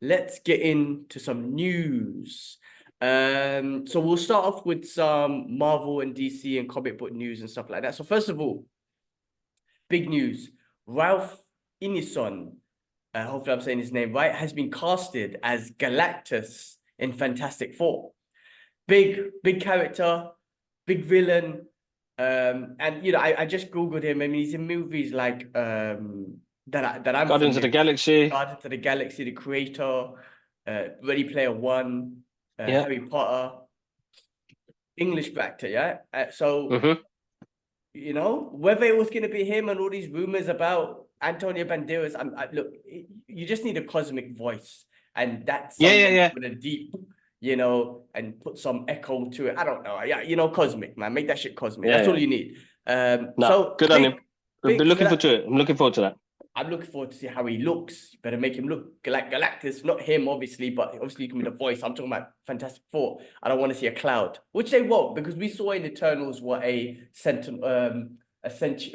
let's get into some news. So we'll start off with some Marvel and DC and comic book news and stuff like that. So first of all, big news. Ralph Ineson, hopefully I'm saying his name right, has been casted as Galactus in Fantastic Four. Big character, big villain. And I just Googled him. I mean, he's in movies like that I'm Guardians of the familiar. Galaxy. Guardians of the Galaxy, The Creator, Ready Player One, Yeah. Harry Potter, English actor, yeah. Whether it was going to be him and all these rumors about Antonio Banderas, look, you just need a cosmic voice, and that's someone Yeah. with a deep, and put some echo to it. I don't know, cosmic, man, make that shit cosmic. That's all you need. So Good on him. I've been looking forward to it. I'm looking forward to that. I'm looking forward to see how he looks. You better make him look like Galactus, not him, obviously, but obviously you can be the voice. I'm talking about Fantastic Four. I don't want to see a cloud, which they won't, because we saw in Eternals what a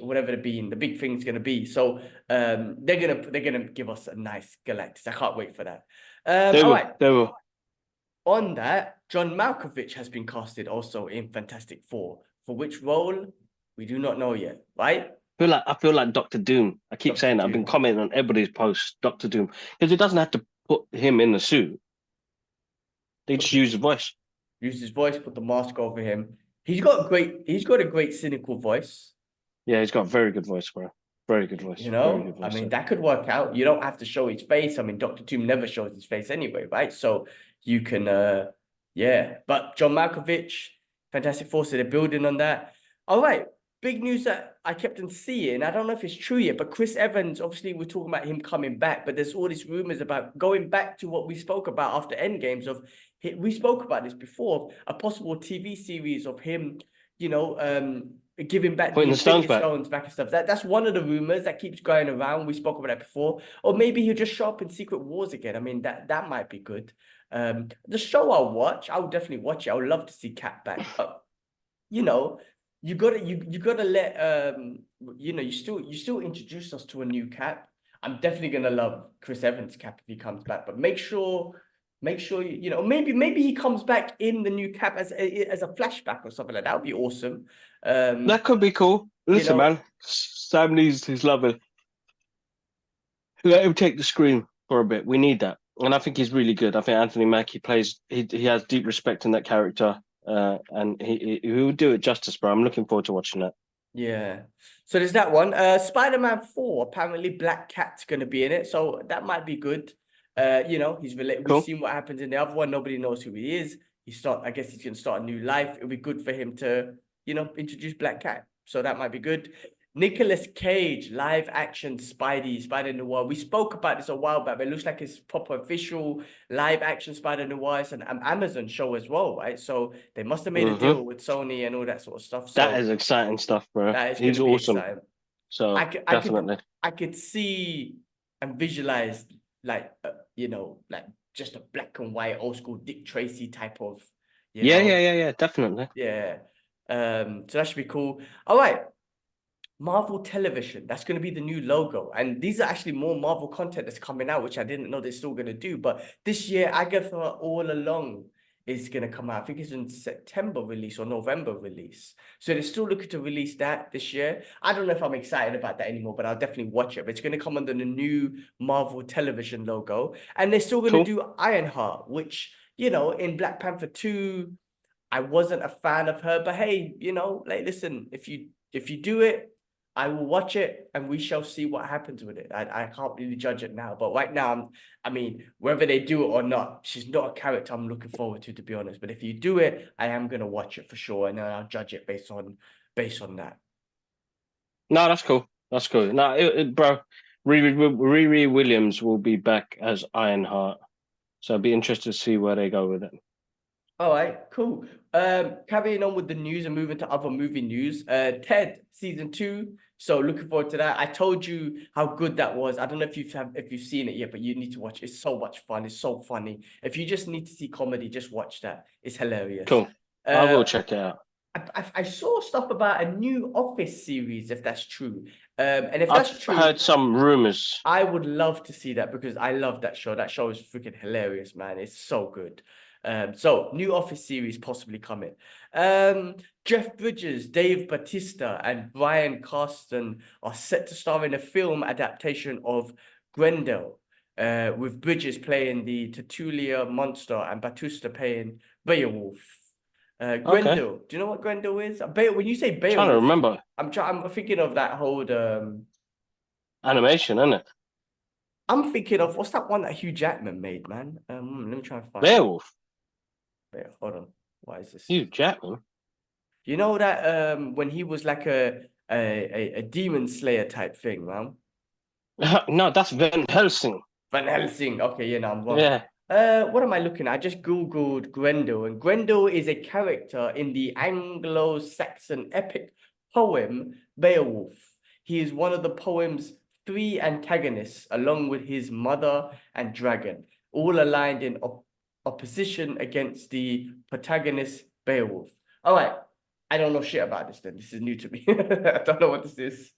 whatever the being, the big thing's gonna be. So they're gonna give us a nice Galactus. I can't wait for that. They will. On that, John Malkovich has been casted also in Fantastic Four. For which role, we do not know yet, right? I feel like Doctor Doom. I keep saying that. I've been commenting on everybody's posts, Doctor Doom, because it doesn't have to put him in the suit. They just use the voice. Use his voice, put the mask over him. He's got a great cynical voice. Yeah, he's got a very good voice, bro. Very good voice. Very good voice, I mean, that could work out. You don't have to show his face. I mean, Doctor Doom never shows his face anyway, right? So you can, But John Malkovich, Fantastic Four, so they're building on that. All right. Big news that I kept on seeing. I don't know if it's true yet, but Chris Evans, obviously, we're talking about him coming back, but there's all these rumors about going back to what we spoke about after Endgames we spoke about this before, a possible TV series of him, giving back Putting the stones back and stuff. That's one of the rumors that keeps going around. We spoke about that before. Or maybe he'll just show up in Secret Wars again. I mean, that might be good. The show I'll watch, I would definitely watch it. I would love to see Cat back. But, you gotta let you still introduce us to a new Cap. I'm definitely gonna love Chris Evans' Cap if he comes back, but make sure maybe he comes back in the new Cap as a flashback or something like that. Would be awesome. That could be cool. Listen, man, Sam needs his lover. Let him take the screen for a bit. We need that, and I think he's really good. I think Anthony Mackie plays. He has deep respect in that character. And he will do it justice, bro. I'm looking forward to watching that. Yeah. So there's that one. Spider-Man 4, apparently Black Cat's gonna be in it, so that might be good. He's related. Cool. We've seen what happens in the other one. Nobody knows who he is. I guess he's gonna start a new life. It'll be good for him to, introduce Black Cat. So that might be good. Nicolas Cage, live action Spider Noir. We spoke about this a while back, but it looks like it's proper official live action Spider Noir. It's an Amazon show as well, right? So they must have made a deal with Sony and all that sort of stuff. So that is exciting stuff, bro. He's awesome. Exciting. So definitely. I could see and visualize like just a black and white old school Dick Tracy type of Yeah, definitely. Yeah. So that should be cool. All right. Marvel Television, that's going to be the new logo. And these are actually more Marvel content that's coming out, which I didn't know they're still going to do. But this year, Agatha All Along is going to come out. I think it's in September release or November release. So they're still looking to release that this year. I don't know if I'm excited about that anymore, but I'll definitely watch it. But it's going to come under the new Marvel Television logo. And they're still going to do Ironheart, which, in Black Panther 2, I wasn't a fan of her. But hey, listen, if you do it, I will watch it and we shall see what happens with it. I can't really judge it now. But right now, whether they do it or not, she's not a character I'm looking forward to be honest. But if you do it, I am going to watch it for sure. And then I'll judge it based on that. No, that's cool. That's cool. No, bro, Riri Williams will be back as Ironheart. So I'd be interested to see where they go with it. All right, cool. Carrying on with the news and moving to other movie news. Ted season 2. So looking forward to that. I told you how good that was. I don't know if you've seen it yet, but you need to watch it. It's so much fun. It's so funny. If you just need to see comedy, just watch that. It's hilarious. Cool. I will check it out. I saw stuff about a new Office series, if that's true. And if I've that's true, heard some rumors. I would love to see that because I love that show. That show is freaking hilarious, man. It's so good. So new Office series possibly coming. Jeff Bridges, Dave Bautista, and Bryan Cranston are set to star in a film adaptation of Grendel, with Bridges playing the Titular monster and Bautista playing Beowulf. Okay, Grendel. Do you know what Grendel is? When you say trying to Beowulf, remember. I'm thinking of that whole Animation, isn't it? I'm thinking of what's that one that Hugh Jackman made, man? Let me try and find it. Beowulf. Wait, hold on. What is this? Hugh Jackman. You know that when he was like a demon slayer type thing, man? No, that's Van Helsing. Van Helsing. Okay, yeah, no, I'm wrong. Yeah. What am I looking at? I just Googled Grendel, and Grendel is a character in the Anglo-Saxon epic poem Beowulf. He is one of the poem's three antagonists, along with his mother and dragon, all aligned in opposition against the protagonist Beowulf. All right, I don't know shit about this then. This is new to me. I don't know what this is.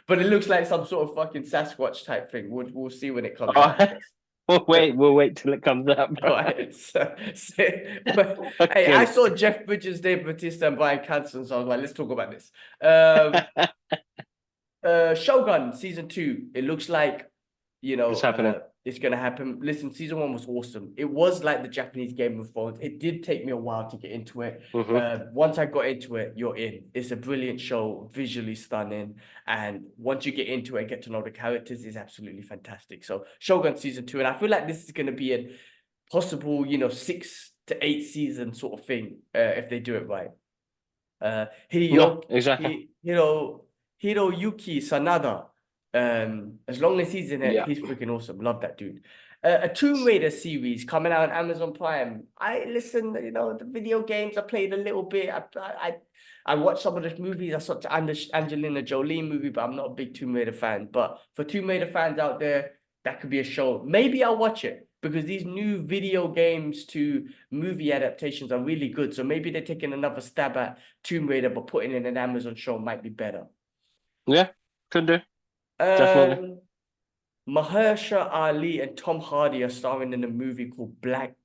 But it looks like some sort of fucking Sasquatch type thing. We'll see when it comes out, I guess. We'll wait till it comes up. All right. But, hey, I saw Jeff Bridges, Dave Bautista, and Bryan Cranston, so I was like, let's talk about this. Shogun season 2. It looks like, It's happening. it's gonna happen. Listen, season 1 was awesome. It was like the Japanese Game of Thrones. It did take me a while to get into it. Once I got into it, you're in. It's a brilliant show, visually stunning, and once you get into it and get to know the characters, it's absolutely fantastic. So Shogun season 2, and I feel like this is gonna be a possible, 6 to 8 season sort of thing, if they do it right. Exactly. Hiroyuki Sanada. As long as he's in it, he's freaking awesome. Love that dude. A Tomb Raider series coming out on Amazon Prime. I listen, the video games. I played a little bit. I watched some of the movies. I saw the Angelina Jolie movie, but I'm not a big Tomb Raider fan. But for Tomb Raider fans out there, that could be a show. Maybe I'll watch it because these new video games to movie adaptations are really good. So maybe they're taking another stab at Tomb Raider, but putting in an Amazon show might be better. Yeah, could do. Definitely. Mahershala Ali and Tom Hardy are starring in a movie called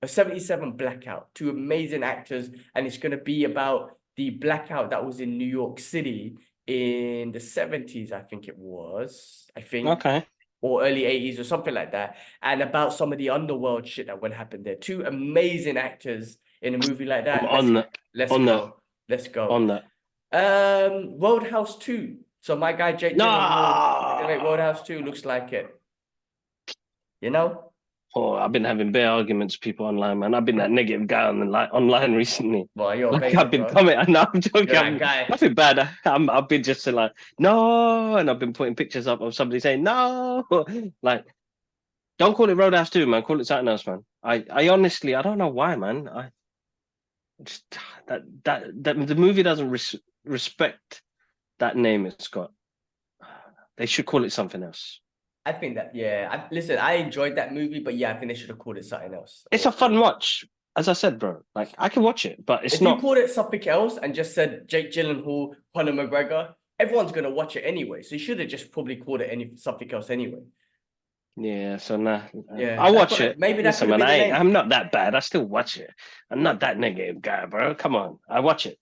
77 Blackout. Two amazing actors, and it's going to be about the blackout that was in New York City in the 70s, I think it was. Okay. Or early 80s or something like that, and about some of the underworld shit that would happen there. Two amazing actors in a movie like that. Let's go. On that. Roadhouse 2. So my guy Jake Gyllenhaal gonna make Roadhouse 2. Looks like it. Oh, I've been having bare arguments with people online, man. I've been that negative guy online recently. Well, you're I've been commenting. No, I'm joking. That guy. Nothing bad. I've been just like, no, and I've been putting pictures up of somebody saying no. Like, don't call it Roadhouse 2, man. Call it something else, man. I honestly, I don't know why, man. I just that the movie doesn't respect that name it's got. They should call it something else. I think that, listen, I enjoyed that movie, but yeah, I think they should have called it something else. It's a fun watch. As I said, bro, like I can watch it, but if you called it something else and just said Jake Gyllenhaal, Conor McGregor, everyone's gonna watch it anyway. So you should have just probably called it something else anyway. Yeah, so nah. Yeah, I'll watch it. Maybe that's man. I'm not that bad. I still watch it. I'm not that negative guy, bro. Come on, I watch it.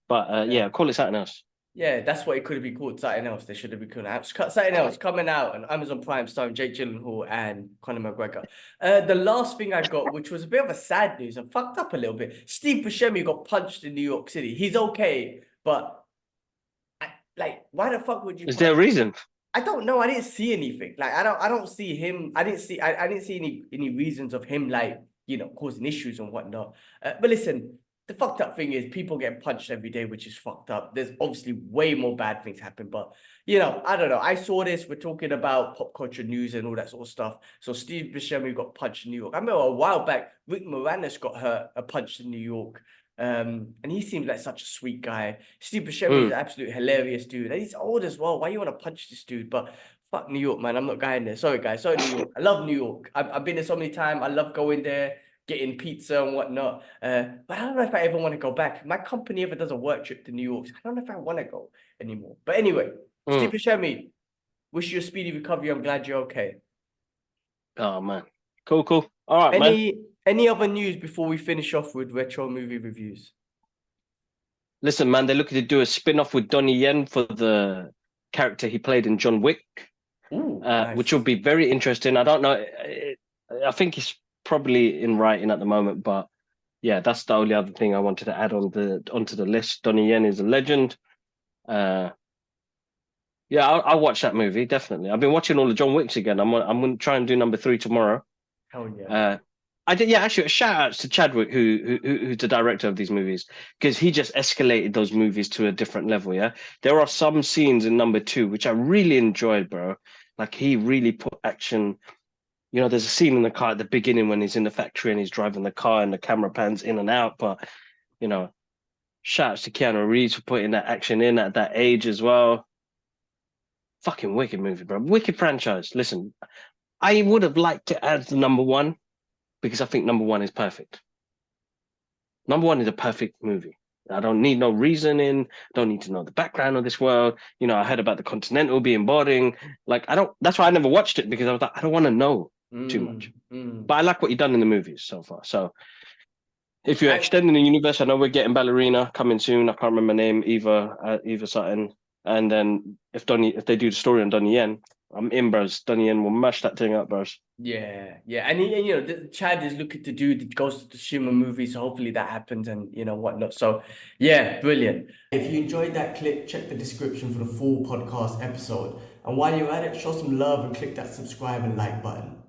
But yeah, call it something else. Yeah, that's what it could have been called. Something else. They should have been called something else coming out on Amazon Prime, starring Jake Gyllenhaal and Conor McGregor. The last thing I got, which was a bit of a sad news and fucked up a little bit. Steve Buscemi got punched in New York City. He's okay, but why the fuck would you? Is there a reason? I don't know. I didn't see anything. Like I don't see him. I didn't see any reasons of him causing issues and whatnot. But listen. The fucked up thing is people get punched every day, which is fucked up. There's obviously way more bad things happen, but I don't know. I saw this. We're talking about pop culture news and all that sort of stuff. So Steve Buscemi got punched in New York. I remember a while back, Rick Moranis got punched in New York. And he seems like such a sweet guy. Steve Buscemi is an absolute hilarious dude. And he's old as well. Why you want to punch this dude? But fuck New York, man. I'm not going there. Sorry, guys. Sorry, New York. I love New York. I've been there so many times. I love going there. getting pizza and whatnot. But I don't know if I ever want to go back. My company ever does a work trip to New York. So I don't know if I want to go anymore. But anyway, Steve Buscemi, wish you a speedy recovery. I'm glad you're okay. Oh man, cool. All right, man. Any other news before we finish off with retro movie reviews? Listen, man, they're looking to do a spin-off with Donnie Yen for the character he played in John Wick. Ooh, nice. Which will be very interesting. I don't know. I think it's probably in writing at the moment, but yeah, that's the only other thing I wanted to add onto the list. Donnie Yen is a legend. Yeah, I'll watch that movie definitely. I've been watching all the John Wicks again. I'm gonna try and do number 3 tomorrow. Hell yeah. I did, yeah. Actually, shout outs to Chadwick, who's the director of these movies, because he just escalated those movies to a different level. Yeah, there are some scenes in number 2 which I really enjoyed, bro. Like he really put action. You know, there's a scene in the car at the beginning when he's in the factory and he's driving the car and the camera pans in and out. But you know, shout outs to Keanu Reeves for putting that action in at that age as well. Fucking wicked movie, bro. Wicked franchise. Listen, I would have liked to add the number 1. Because I think number 1 is perfect. Number 1 is a perfect movie. I don't need no reasoning. Don't need to know the background of this world. You know, I heard about the Continental being boarding. Like, I don't. That's why I never watched it, because I was like, I don't want to know too much. But I like what you've done in the movies so far. So, if you're extending the universe, I know we're getting Ballerina coming soon. I can't remember her name, Eva something. And then if they do the story on Donnie Yen, I'm in, bros. Donnie Yen will mash that thing up, bros. Yeah, and you know, Chad is looking to do the Ghost of Tsushima movie, so hopefully that happens and you know whatnot. So yeah, brilliant. If you enjoyed that clip, check the description for the full podcast episode. And while you're at it, show some love and click that subscribe and like button.